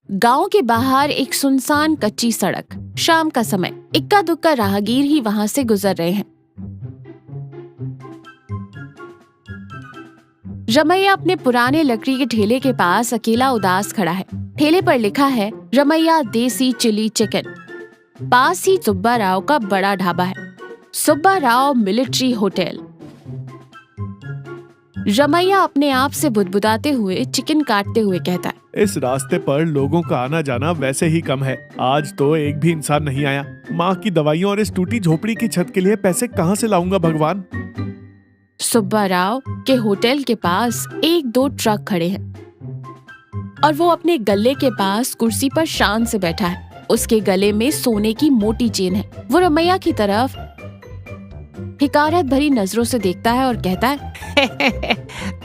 गांव के बाहर एक सुनसान कच्ची सड़क। शाम का समय, इक्का दुक्का राहगीर ही वहां से गुजर रहे हैं। रमैया अपने पुराने लकड़ी के ठेले के पास अकेला उदास खड़ा है। ठेले पर लिखा है रमैया देसी चिली चिकन। पास ही सुब्बा राव का बड़ा ढाबा है, सुब्बा राव मिलिट्री होटल। रमैया अपने आप से बुदबुदाते हुए चिकन काटते हुए कहता है, इस रास्ते पर लोगों का आना जाना वैसे ही कम है। आज तो एक भी इंसान नहीं आया। माँ की दवाइयों और इस टूटी झोपड़ी की छत के लिए पैसे कहाँ से लाऊंगा भगवान। सुब्बा राव के होटल के पास एक दो ट्रक खड़े हैं और वो अपने गले के पास कुर्सी पर शान से बैठा है। उसके गले में सोने की मोटी चेन है। वो रमैया की तरफ हिकारत भरी नजरों से देखता है और कहता है,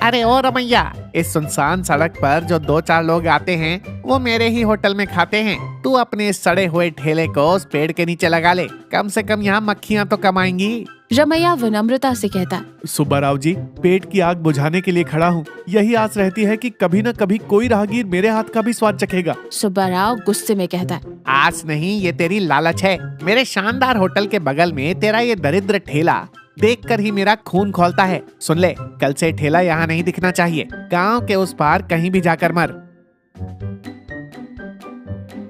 अरे ओ रमैया, इस सुनसान सड़क पर जो 2-4 लोग आते हैं वो मेरे ही होटल में खाते हैं। तू अपने इस सड़े हुए ठेले को उस पेड़ के नीचे लगा ले, कम से कम यहाँ मक्खियाँ तो कम आएंगी। रमैया विनम्रता से कहता है, सुब्बा राव जी, पेट की आग बुझाने के लिए खड़ा हूँ। यही आस रहती है कि कभी न कभी कोई राहगीर मेरे हाथ का भी स्वाद चखेगा। सुब्बा राव गुस्से में कहता है, आस नहीं, ये तेरी लालच है। मेरे शानदार होटल के बगल में तेरा ये दरिद्र ठेला देखकर ही मेरा खून खौलता है। सुन ले, कल से ठेला यहाँ नहीं दिखना चाहिए। गांव के उस पार कहीं भी जाकर मर।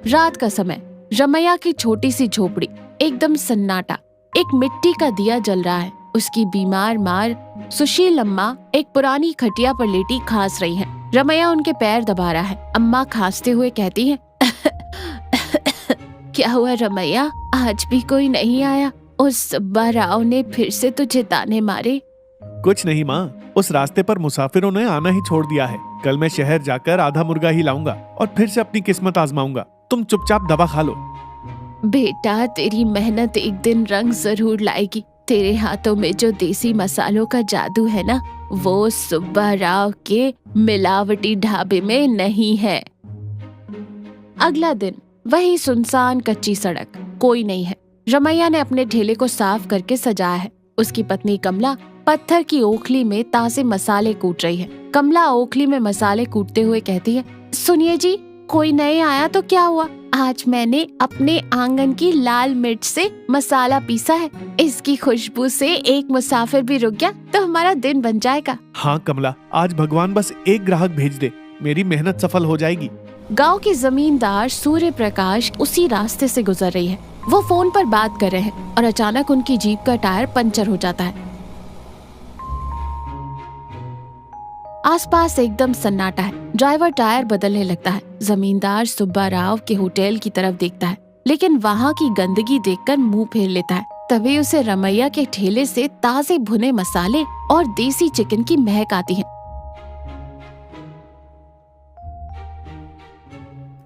रात का समय, रमैया की छोटी सी झोपड़ी, एकदम सन्नाटा। एक मिट्टी का दिया जल रहा है। उसकी बीमार मार सुशील अम्मा एक पुरानी खटिया पर लेटी खांस रही है। रमैया उनके पैर दबा रहा है। अम्मा खांसते हुए कहती है, क्या हुआ रमैया, आज भी कोई नहीं आया? उस सुब्बा राव ने फिर से तुझे ताने मारे? कुछ नहीं माँ, उस रास्ते पर मुसाफिरों ने आना ही छोड़ दिया है। कल मैं शहर जाकर आधा मुर्गा ही लाऊंगा और फिर से अपनी किस्मत आजमाऊंगा। तुम चुपचाप दवा खा लो। बेटा, तेरी मेहनत एक दिन रंग जरूर लाएगी। तेरे हाथों में जो देसी मसालों का जादू है ना, वो सुब्बा राव के मिलावटी ढाबे में नहीं है। अगला दिन, वही सुनसान कच्ची सड़क, कोई नहीं है। रमैया ने अपने ठेले को साफ करके सजाया है। उसकी पत्नी कमला पत्थर की ओखली में ताजे मसाले कूट रही है। कमला ओखली में मसाले कूटते हुए कहती है, सुनिए जी, कोई नहीं आया तो क्या हुआ? आज मैंने अपने आंगन की लाल मिर्च से मसाला पीसा है। इसकी खुशबू से एक मुसाफिर भी रुक गया तो हमारा दिन बन जाएगा। हाँ कमला, आज भगवान बस एक ग्राहक भेज दे, मेरी मेहनत सफल हो जाएगी। गांव के जमींदार सूर्य प्रकाश उसी रास्ते से गुजर रही है। वो फोन पर बात कर रहे हैं और अचानक उनकी जीप का टायर पंचर हो जाता है। आसपास एकदम सन्नाटा है। ड्राइवर टायर बदलने लगता है। जमींदार सुब्बा राव के होटल की तरफ देखता है, लेकिन वहाँ की गंदगी देखकर मुंह फेर लेता है। तभी उसे रमैया के ठेले से ताजे भुने मसाले और देसी चिकन की महक आती है।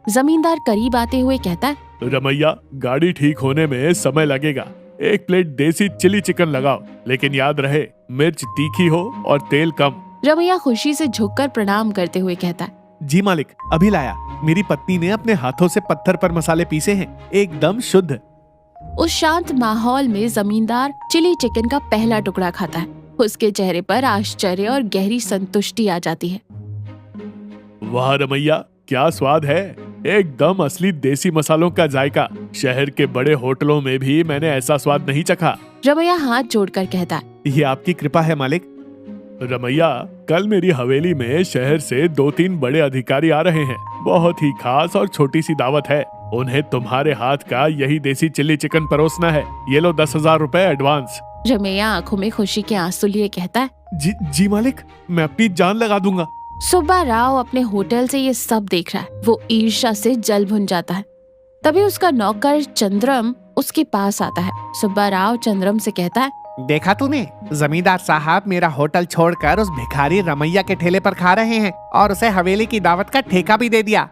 जमींदार करीब आते हुए कहता है, रमैया, गाड़ी ठीक होने में समय लगेगा। एक प्लेट देसी चिली चिकन लगाओ, लेकिन याद रहे मिर्च तीखी हो और तेल कम। रमैया खुशी से झुककर प्रणाम करते हुए कहता है, जी मालिक, अभी लाया। मेरी पत्नी ने अपने हाथों से पत्थर पर मसाले पीसे हैं, एकदम शुद्ध। उस शांत माहौल में जमींदार चिली चिकन का पहला टुकड़ा खाता है। उसके चेहरे पर आश्चर्य और गहरी संतुष्टि आ जाती है। वाह रमैया, क्या स्वाद है, एकदम असली देसी मसालों का जायका। शहर के बड़े होटलों में भी मैंने ऐसा स्वाद नहीं चखा। रमैया हाथ जोड़कर कहता है, ये आपकी कृपा है मालिक। रमैया, कल मेरी हवेली में शहर से 2-3 बड़े अधिकारी आ रहे हैं। बहुत ही खास और छोटी सी दावत है। उन्हें तुम्हारे हाथ का यही देसी चिल्ली चिकन परोसना है। ये लो 10,000 रुपए एडवांस। रमैया आंखों में खुशी के आंसू लिए कहता है, जी मालिक, मैं अपनी जान लगा दूंगा। सुब्बा राव अपने होटल से ये सब देख रहा है। वो ईर्ष्या से जल भुन जाता है। तभी उसका नौकर चंद्रम उसके पास आता है। सुब्बा राव चंद्रम से कहता है, देखा तूने, जमींदार साहब मेरा होटल छोड़कर उस भिखारी रमैया के ठेले पर खा रहे हैं और उसे हवेली की दावत का ठेका भी दे दिया।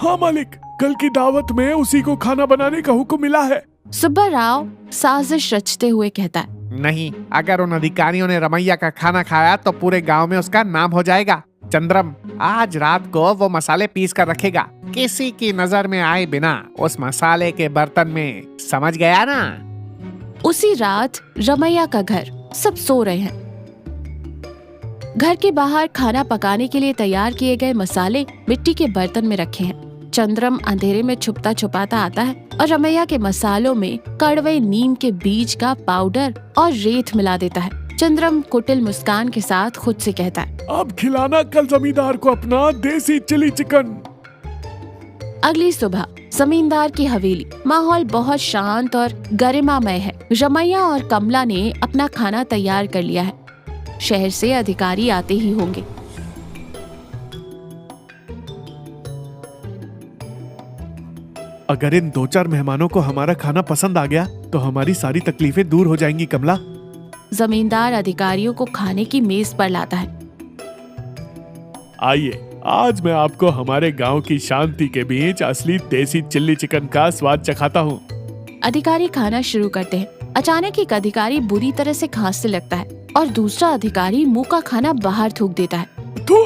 हाँ मालिक, कल की दावत में उसी को खाना बनाने का हुक्म मिला है। सुब्बा राव साजिश रचते हुए कहता है, नहीं, अगर उन अधिकारियों ने रमैया का खाना खाया तो पूरे गांव में उसका नाम हो जाएगा। चंद्रम आज रात को वो मसाले पीस कर रखेगा, किसी की नजर में आए बिना उस मसाले के बर्तन में, समझ गया ना? उसी रात रमैया का घर, सब सो रहे हैं। घर के बाहर खाना पकाने के लिए तैयार किए गए मसाले मिट्टी के बर्तन में रखे हैं। चंद्रम अंधेरे में छुपता छुपाता आता है और रमैया के मसालों में कड़वे नीम के बीज का पाउडर और रेत मिला देता है। चंद्रम कुटिल मुस्कान के साथ खुद से कहता है, अब खिलाना कल जमींदार को अपना देसी चिली चिकन। अगली सुबह जमींदार की हवेली। माहौल बहुत शांत और गरिमामय है। रमैया और कमला ने अपना खाना तैयार कर लिया है। शहर से अधिकारी आते ही होंगे। अगर इन 2-4 मेहमानों को हमारा खाना पसंद आ गया तो हमारी सारी तकलीफें दूर हो जाएंगी कमला। जमींदार अधिकारियों को खाने की मेज पर लाता है। आइए, आज मैं आपको हमारे गांव की शांति के बीच असली देसी चिल्ली चिकन का स्वाद चखाता हूँ। अधिकारी खाना शुरू करते हैं। अचानक एक अधिकारी बुरी तरह से खांसने लगता है और दूसरा अधिकारी मुंह का खाना बाहर थूक देता है। तो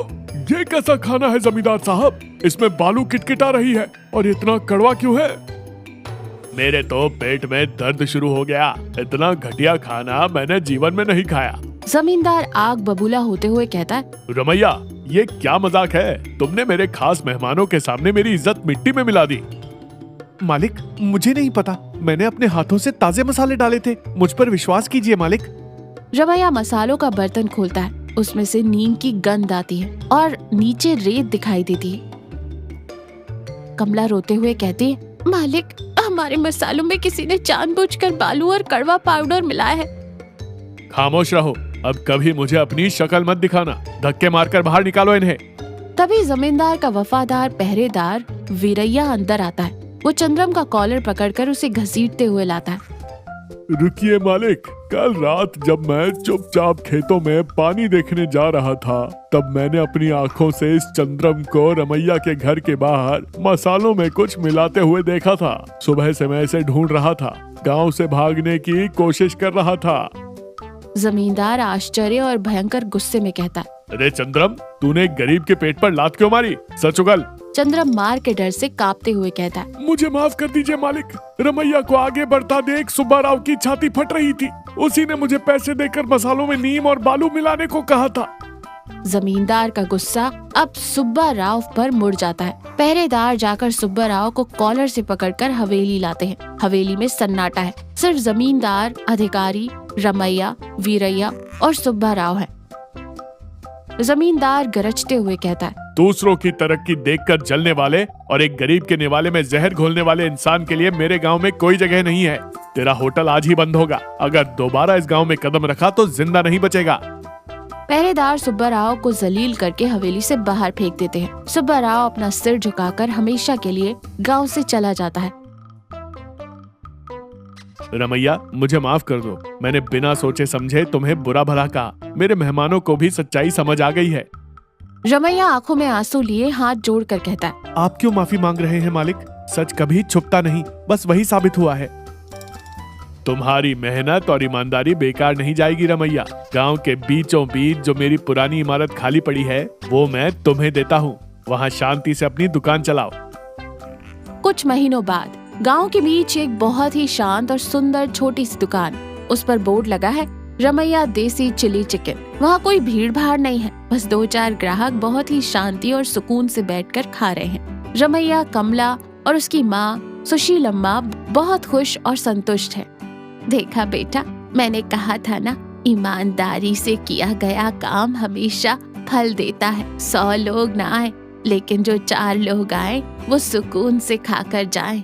ये कैसा खाना है जमींदार साहब? इसमें बालू किटकिटा रही है और इतना कड़वा क्यों है? मेरे तो पेट में दर्द शुरू हो गया। इतना घटिया खाना मैंने जीवन में नहीं खाया। जमींदार आग बबूला होते हुए कहता है, रमैया, ये क्या मजाक है? तुमने मेरे खास मेहमानों के सामने मेरी इज्जत मिट्टी में मिला दी। मालिक, मुझे नहीं पता। मैंने अपने हाथों से ताजे मसाले डाले थे। मुझ पर विश्वास कीजिए मालिक। रमैया मसालों का बर्तन खोलता है। उसमें से नीम की गंध आती है और नीचे रेत दिखाई देती है। कमला रोते हुए कहती है, मालिक, हमारे मसालों में किसी ने जानबूझकर बालू और कड़वा पाउडर मिलाया है। खामोश रहो। अब कभी मुझे अपनी शक्ल मत दिखाना। धक्के मारकर बाहर निकालो इन्हें। तभी जमींदार का वफादार पहरेदार वीरैया अंदर आता है। वो चंद्रम का कॉलर पकड़कर उसे घसीटते हुए लाता है। रुकिए मालिक, कल रात जब मैं चुपचाप खेतों में पानी देखने जा रहा था, तब मैंने अपनी आंखों से इस चंद्रम को रमैया के घर के बाहर मसालों में कुछ मिलाते हुए देखा था। सुबह से मैं इसे ढूंढ रहा था। गांव से भागने की कोशिश कर रहा था। जमींदार आश्चर्य और भयंकर गुस्से में कहता है, अरे चंद्रम, तूने एक गरीब के पेट पर लात क्यों मारी? सच उगल। चंद्रम मार के डर से कांपते हुए कहता है, मुझे माफ कर दीजिए मालिक। रमैया को आगे बढ़ता देख सुब्बा राव की छाती फट रही थी। उसी ने मुझे पैसे देकर मसालों में नीम और बालू मिलाने को कहा था। जमींदार का गुस्सा अब सुब्बा राव पर मुड़ जाता है। पहरेदार जाकर सुब्बा राव को कॉलर से पकड़कर हवेली लाते हैं। हवेली में सन्नाटा है। सिर्फ जमींदार, अधिकारी, रमैया, वीरैया और सुब्बा राव है। जमींदार गरजते हुए कहता है, दूसरों की तरक्की देखकर जलने वाले और एक गरीब के निवाले में जहर घोलने वाले इंसान के लिए मेरे गांव में कोई जगह नहीं है। तेरा होटल आज ही बंद होगा। अगर दोबारा इस गांव में कदम रखा तो जिंदा नहीं बचेगा। पहरेदार सुब्बा राव को जलील करके हवेली से बाहर फेंक देते हैं। सुब्बा राव अपना सिर झुकाकर हमेशा के लिए गांव से चला जाता है। रमैया, मुझे माफ कर दो। मैंने बिना सोचे समझे तुम्हें बुरा भला कहा। मेरे मेहमानों को भी सच्चाई समझ आ गई है। रमैया आंखों में आंसू लिए हाथ जोड़कर कहता है, आप क्यों माफी मांग रहे हैं मालिक? सच कभी छुपता नहीं, बस वही साबित हुआ है। तुम्हारी मेहनत और ईमानदारी बेकार नहीं जाएगी रमैया। गांव के बीचों बीच जो मेरी पुरानी इमारत खाली पड़ी है, वो मैं तुम्हें देता हूँ। वहाँ शांति से अपनी दुकान चलाओ। कुछ महीनों बाद गांव के बीच एक बहुत ही शांत और सुंदर छोटी सी दुकान। उस पर बोर्ड लगा है, रमैया देसी चिली चिकन। वहाँ कोई भीड़ भाड़ नहीं है। बस 2-4 ग्राहक बहुत ही शांति और सुकून से बैठकर खा रहे हैं। रमैया, कमला और उसकी माँ सुशीलम्मा बहुत खुश और संतुष्ट है। देखा बेटा, मैंने कहा था ना, ईमानदारी से किया गया काम हमेशा फल देता है। 100 लोग ना आए, लेकिन जो 4 लोग आए वो सुकून से खाकर जाएं।